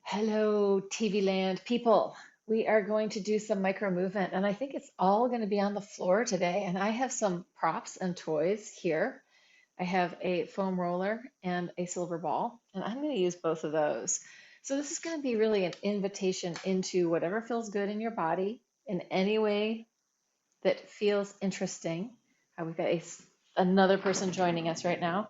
Hello, TV land people. We are going to do some micro movement, and I think it's all going to be on the floor today. And I have some props and toys here. I have a foam roller and a silver ball, and I'm going to use both of those. So this is going to be really an invitation into whatever feels good in your body in any way that feels interesting. We've got another person joining us right now.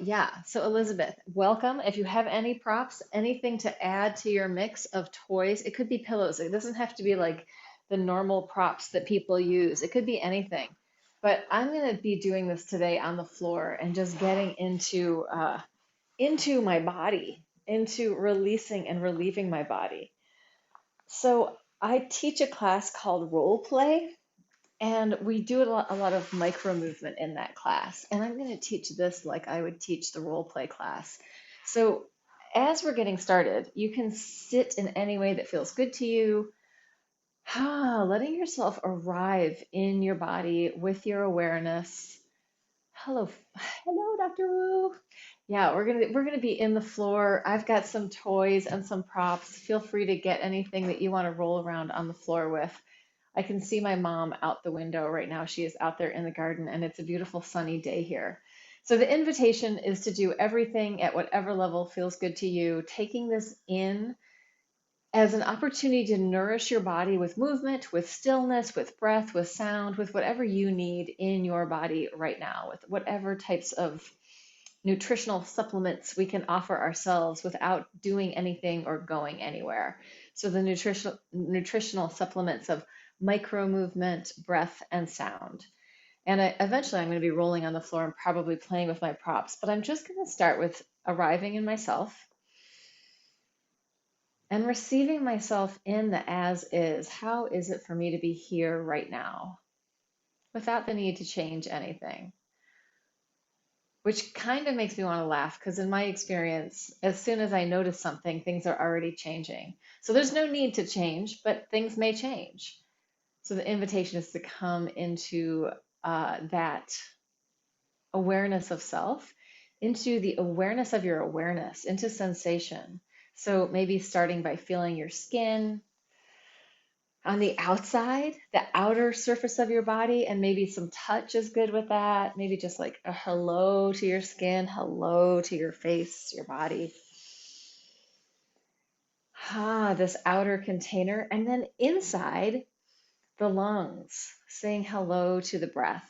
Yeah, so Elizabeth, welcome. If you have any props, anything to add to your mix of toys, it could be pillows. It doesn't have to be like the normal props that people use. It could be anything. But I'm going to be doing this today on the floor and just getting into my body, into releasing and relieving my body. So I teach a class called role play, and we do a lot of micro movement in that class. And I'm going to teach this like I would teach the role play class. So as we're getting started, you can sit in any way that feels good to you. Letting yourself arrive in your body with your awareness. Hello, hello, Dr. Wu. Yeah, we're gonna be in the floor. I've got some toys and some props. Feel free to get anything that you want to roll around on the floor with. I can see my mom out the window right now. She is out there in the garden, and it's a beautiful sunny day here. So the invitation is to do everything at whatever level feels good to you, taking this in as an opportunity to nourish your body with movement, with stillness, with breath, with sound, with whatever you need in your body right now, with whatever types of nutritional supplements we can offer ourselves without doing anything or going anywhere. So the nutritional supplements of micro movement, breath, and sound. And eventually I'm going to be rolling on the floor and probably playing with my props, but I'm just going to start with arriving in myself and receiving myself in the as is. How is it for me to be here right now without the need to change anything? Which kind of makes me want to laugh because, in my experience, as soon as I notice something, things are already changing. So there's no need to change, but things may change. So the invitation is to come into that awareness of self, into the awareness of your awareness, into sensation. So maybe starting by feeling your skin on the outside, the outer surface of your body, and maybe some touch is good with that. Maybe just like a hello to your skin, hello to your face, your body. This outer container. And then inside, the lungs, saying hello to the breath.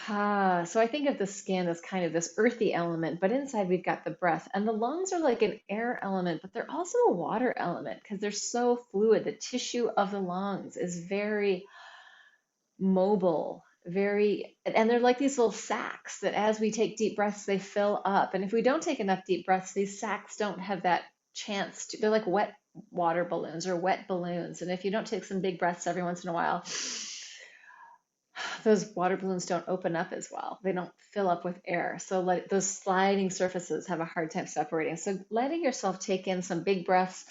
So I think of the skin as kind of this earthy element, but inside we've got the breath. And the lungs are like an air element, but they're also a water element because they're so fluid. The tissue of the lungs is very mobile, and they're like these little sacs that as we take deep breaths, they fill up. And if we don't take enough deep breaths, these sacs don't have that chance to, they're like wet water balloons or wet balloons. And if you don't take some big breaths every once in a while, those water balloons don't open up as well. They don't fill up with air. So those sliding surfaces have a hard time separating. So letting yourself take in some big breaths,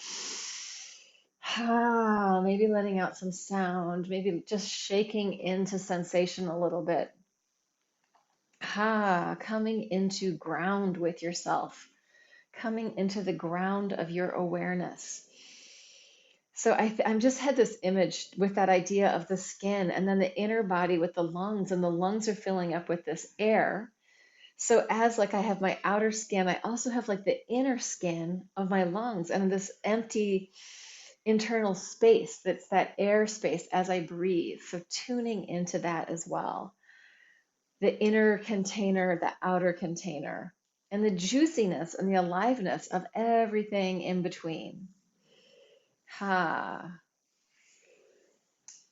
maybe letting out some sound, maybe just shaking into sensation a little bit. Coming into ground with yourself, coming into the ground of your awareness. So I'm just had this image with that idea of the skin and then the inner body with the lungs, and the lungs are filling up with this air. So as like I have my outer skin, I also have like the inner skin of my lungs and this empty internal space that's that air space as I breathe. So tuning into that as well. The inner container, the outer container, and the juiciness and the aliveness of everything in between. I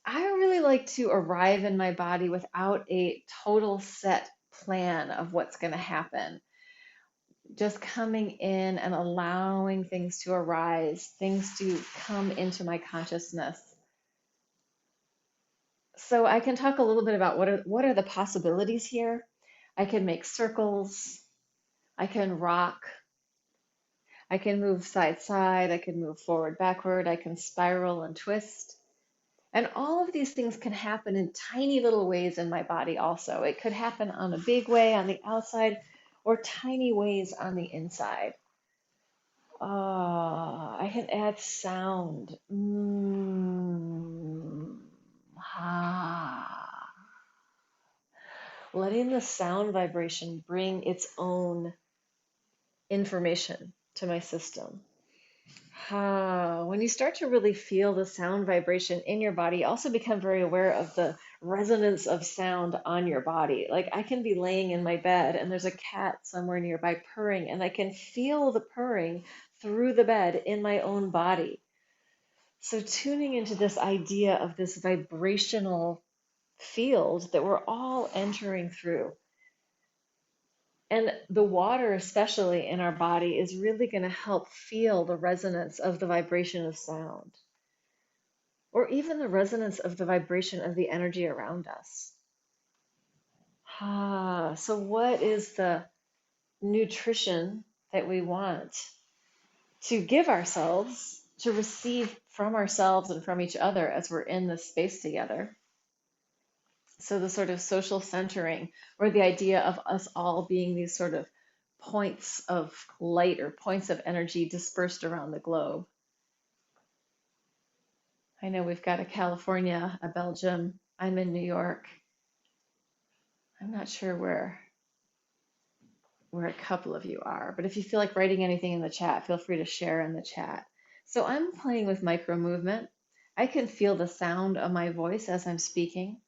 really like to arrive in my body without a total set plan of what's going to happen. Just coming in and allowing things to arise, things to come into my consciousness. So I can talk a little bit about what are the possibilities here. I can make circles, I can rock, I can move side side, I can move forward backward, I can spiral and twist. And all of these things can happen in tiny little ways in my body also. It could happen on a big way on the outside or tiny ways on the inside. I can add sound. Ha. Letting the sound vibration bring its own information to my system. When you start to really feel the sound vibration in your body, you also become very aware of the resonance of sound on your body. Like I can be laying in my bed and there's a cat somewhere nearby purring, and I can feel the purring through the bed in my own body. So tuning into this idea of this vibrational field that we're all entering through. And the water, especially in our body, is really going to help feel the resonance of the vibration of sound, or even the resonance of the vibration of the energy around us. So what is the nutrition that we want to give ourselves, to receive from ourselves and from each other as we're in this space together? So the sort of social centering, or the idea of us all being these sort of points of light or points of energy dispersed around the globe. I know we've got a California, a Belgium. I'm in New York. I'm not sure where a couple of you are, but if you feel like writing anything in the chat, feel free to share in the chat. So I'm playing with micro movement. I can feel the sound of my voice as I'm speaking.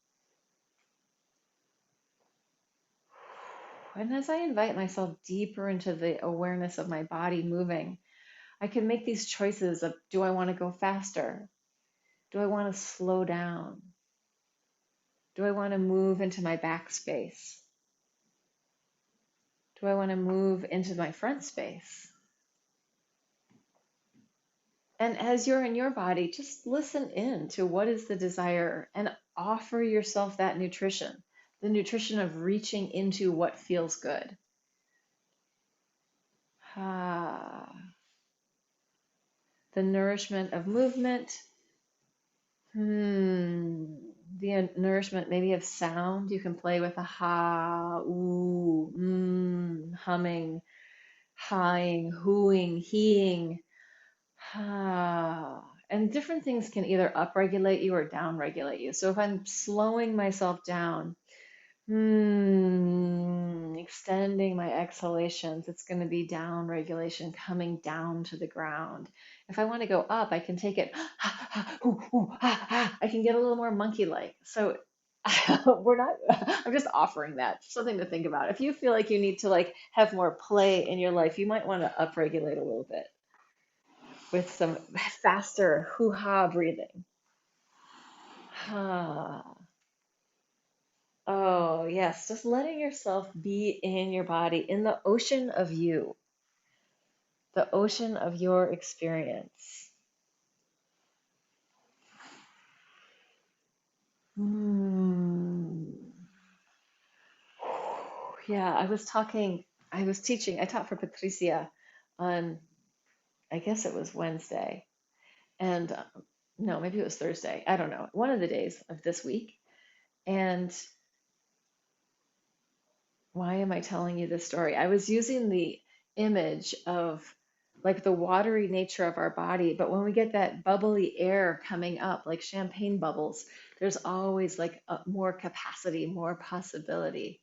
And as I invite myself deeper into the awareness of my body moving, I can make these choices of, do I want to go faster? Do I want to slow down? Do I want to move into my back space? Do I want to move into my front space? And as you're in your body, just listen in to what is the desire and offer yourself that nutrition, the nutrition of reaching into what feels good. The nourishment of movement. The nourishment maybe of sound. You can play with a ha, ooh, humming, hawing, hooing, heeing. And different things can either upregulate you or downregulate you. So if I'm slowing myself down, extending my exhalations, it's going to be down regulation, coming down to the ground. If I want to go up, I can take it, I can get a little more monkey-like. So I'm just offering that, something to think about. If you feel like you need to like have more play in your life, you might want to upregulate a little bit with some faster hoo-ha breathing. Oh, yes, just letting yourself be in your body, in the ocean of you, the ocean of your experience. Yeah, I taught for Patricia on, I guess it was Wednesday, and no, maybe it was Thursday. I don't know, one of the days of this week. And why am I telling you this story? I was using the image of like the watery nature of our body, but when we get that bubbly air coming up, like champagne bubbles, there's always like more capacity, more possibility.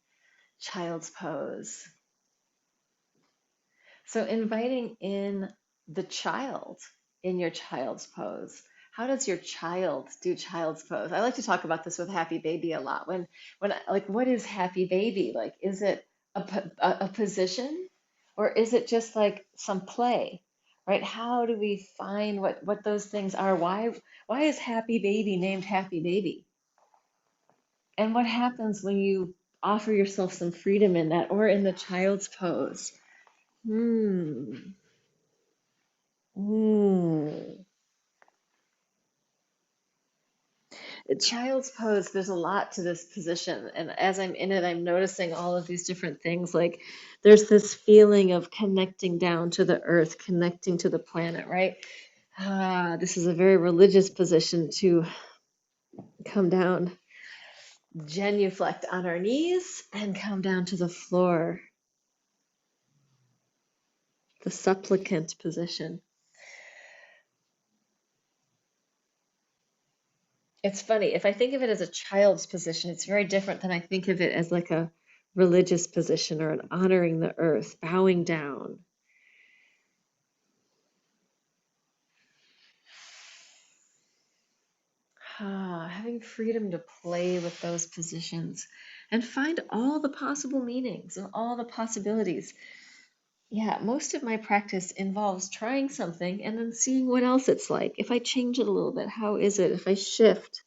Child's pose. So inviting in the child in your child's pose. How does your child do child's pose? I like to talk about this with happy baby a lot. Like, what is happy baby? Like, is it a position, or is it just like some play, right? How do we find what those things are? Why is happy baby named happy baby? And what happens when you offer yourself some freedom in that, or in the child's pose? Hmm. Hmm. Child's pose, there's a lot to this position. And as I'm in it, I'm noticing all of these different things. Like there's this feeling of connecting down to the earth, connecting to the planet, right? This is a very religious position to come down, genuflect on our knees, and come down to the floor. the supplicant position. It's funny, if I think of it as a child's position, it's very different than I think of it as like a religious position or an honoring the earth, bowing down. Having freedom to play with those positions and find all the possible meanings and all the possibilities. Yeah, most of my practice involves trying something and then seeing what else it's like. If I change it a little bit, how is it? If I shift,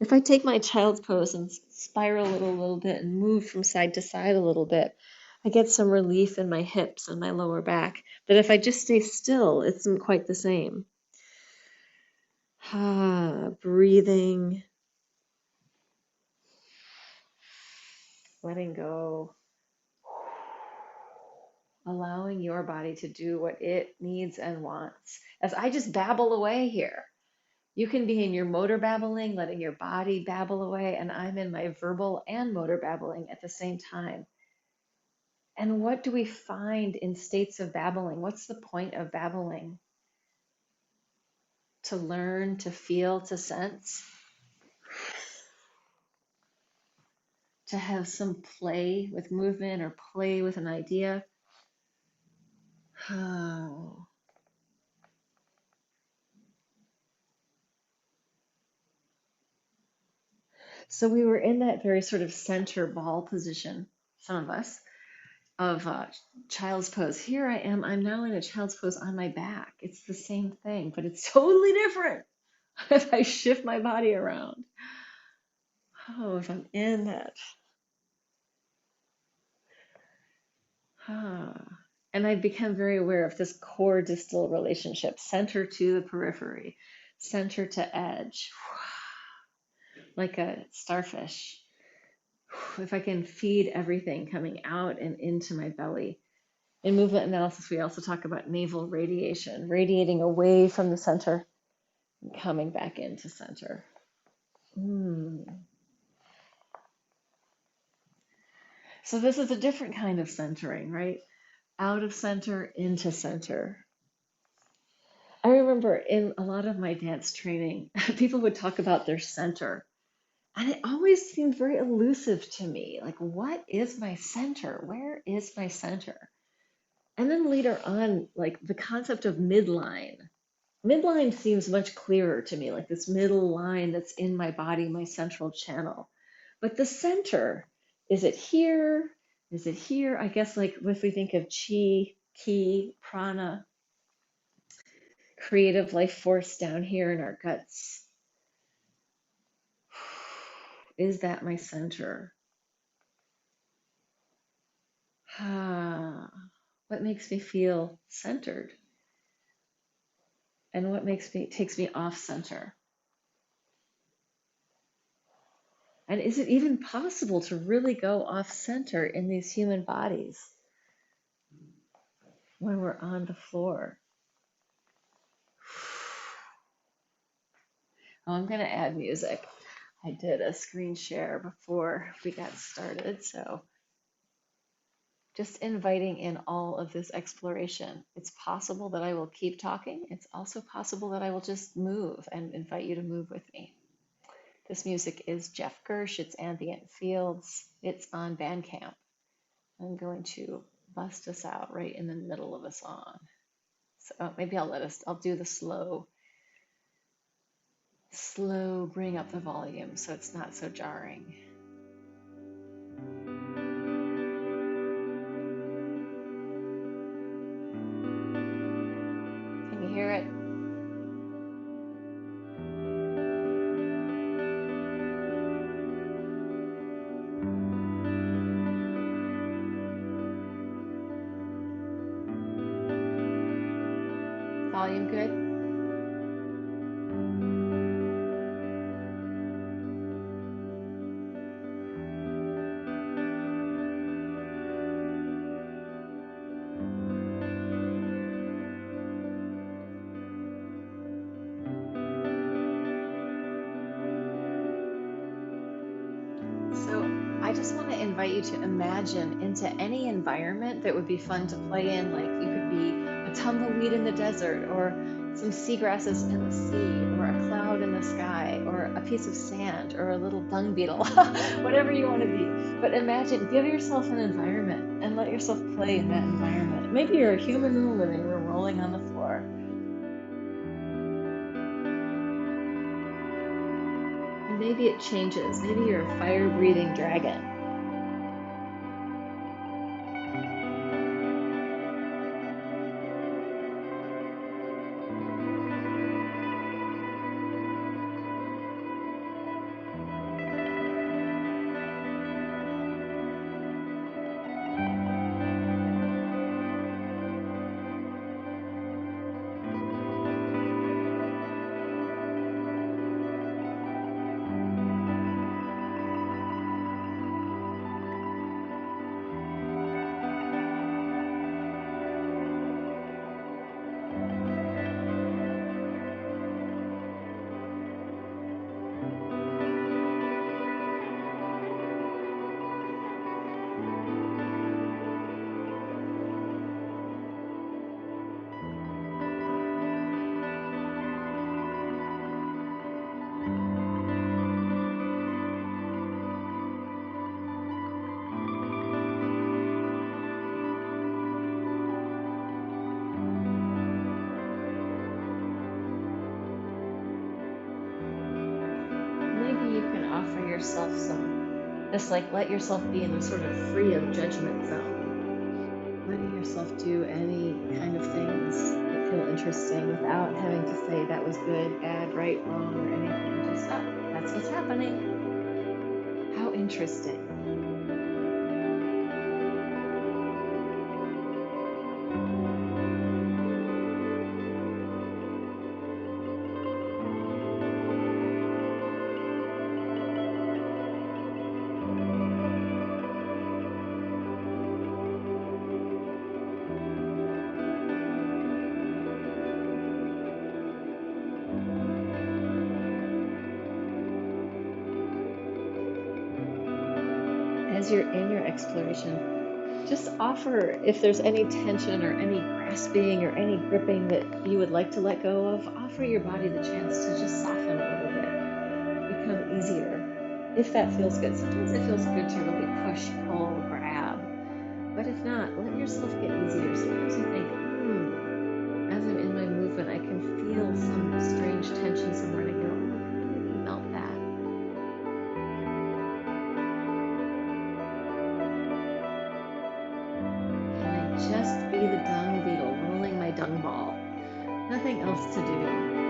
if I take my child's pose and spiral it a little bit and move from side to side a little bit, I get some relief in my hips and my lower back. But if I just stay still, it isn't quite the same. Breathing, letting go, allowing your body to do what it needs and wants. As I just babble away here, you can be in your motor babbling, letting your body babble away, and I'm in my verbal and motor babbling at the same time. And what do we find in states of babbling? What's the point of babbling? To learn, to feel, to sense, to have some play with movement or play with an idea. Oh. So we were in that very sort of center ball position, some of us, of child's pose. Here I am. I'm now in a child's pose on my back. It's the same thing, but it's totally different if I shift my body around. Oh, if I'm in that. And I've become very aware of this core distal relationship, center to the periphery, center to edge, like a starfish. If I can feed everything coming out and into my belly. In movement analysis, we also talk about navel radiation, radiating away from the center and coming back into center. So this is a different kind of centering, right? Out of center, into center. I remember in a lot of my dance training, people would talk about their center. And it always seemed very elusive to me. Like, what is my center? Where is my center? And then later on, like the concept of midline. Midline seems much clearer to me, like this middle line that's in my body, my central channel. But the center, is it here? Is it here? I guess like if we think of chi, ki, prana, creative life force down here in our guts. Is that my center? What makes me feel centered? And what takes me off center? And is it even possible to really go off center in these human bodies when we're on the floor? Oh, I'm going to add music. I did a screen share before we got started, so just inviting in all of this exploration. It's possible that I will keep talking. It's also possible that I will just move and invite you to move with me. This music is Jeff Gersh. It's Ambient Fields. It's on Bandcamp. I'm going to bust us out right in the middle of a song. So maybe I'll do the slow bring up the volume so it's not so jarring. Can you hear it? Volume good? So I just want to invite invite you to imagine into any environment that would be fun to play in. Like you could be a tumbleweed in the desert, or some seagrasses in the sea, or a cloud in the sky, or a piece of sand, or a little dung beetle, whatever you want to be. But imagine, give yourself an environment and let yourself play in that environment. Maybe you're a human in the living room rolling on the floor. And maybe it changes. Maybe you're a fire-breathing dragon. Offer yourself some, just like let yourself be in a sort of free of judgment zone. Letting yourself do any kind of things that feel interesting without having to say that was good, bad, right, wrong, or anything. Just, oh, that's what's happening. How interesting. As you're in your exploration, just offer, if there's any tension or any grasping or any gripping that you would like to let go of, offer your body the chance to just soften a little bit, become easier, if that feels good. Sometimes it feels good to really push, pull, grab, but if not, let yourself get easier. Sometimes you think, as I'm in my movement, I can feel some strange tension somewhere, and I go, maybe melt that. Just be the dung beetle, rolling my dung ball. Nothing else to do.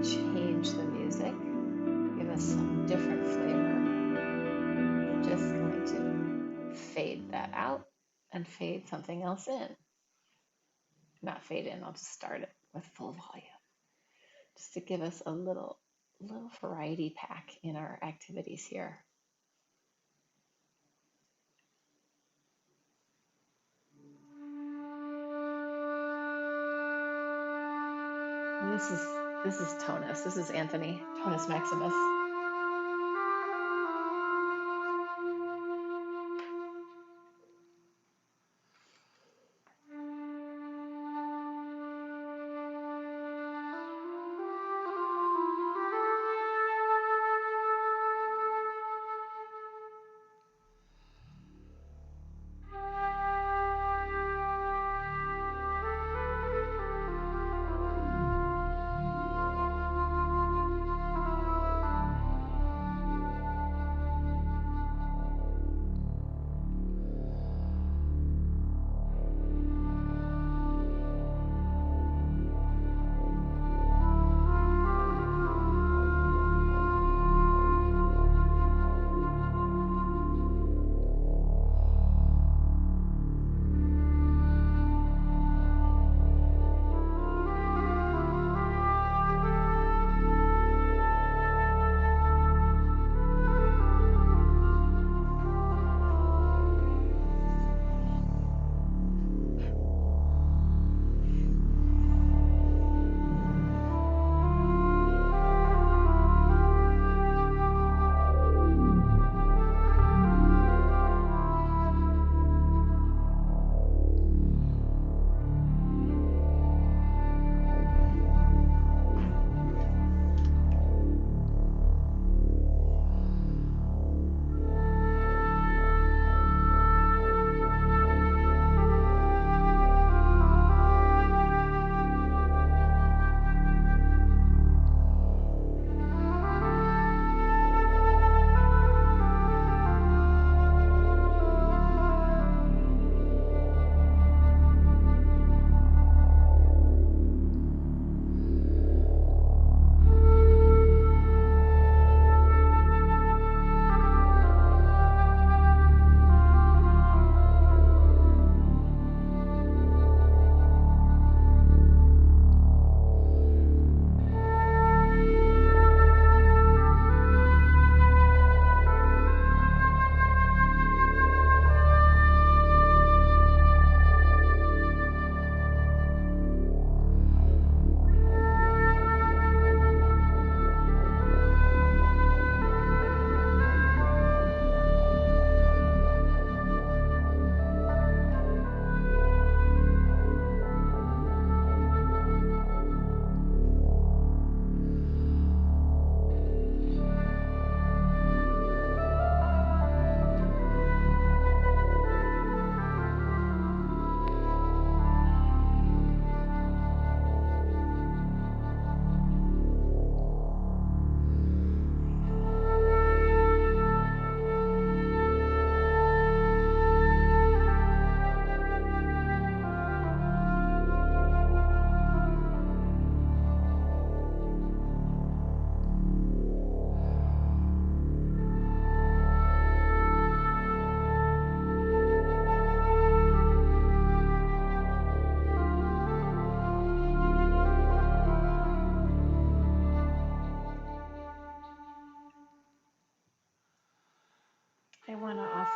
Change the music, give us some different flavor. I'm just going to fade that out and fade something else in. Not fade in, I'll just start it with full volume, just to give us a little variety pack in our activities here. This is Tonus. This is Anthony, Tonus Maximus.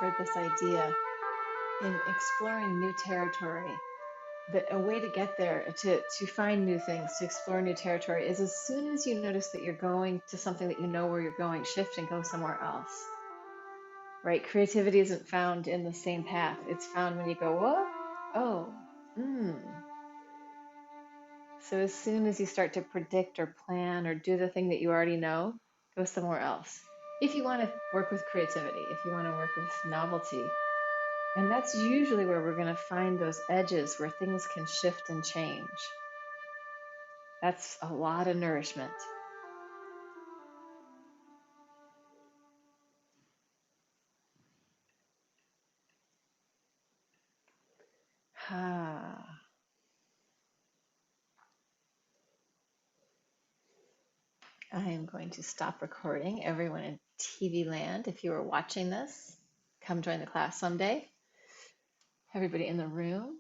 for this idea in exploring new territory. That a way to get there, to find new things, to explore new territory, is as soon as you notice that you're going to something that you know where you're going, shift and go somewhere else. Right? Creativity isn't found in the same path. It's found when you go, what? Oh, hmm. So as soon as you start to predict or plan or do the thing that you already know, go somewhere else. If you want to work with creativity, if you want to work with novelty. And that's usually where we're going to find those edges where things can shift and change. That's a lot of nourishment. Ah. I am going to stop recording. Everyone in TV land, if you are watching this, come join the class someday. Everybody in the room,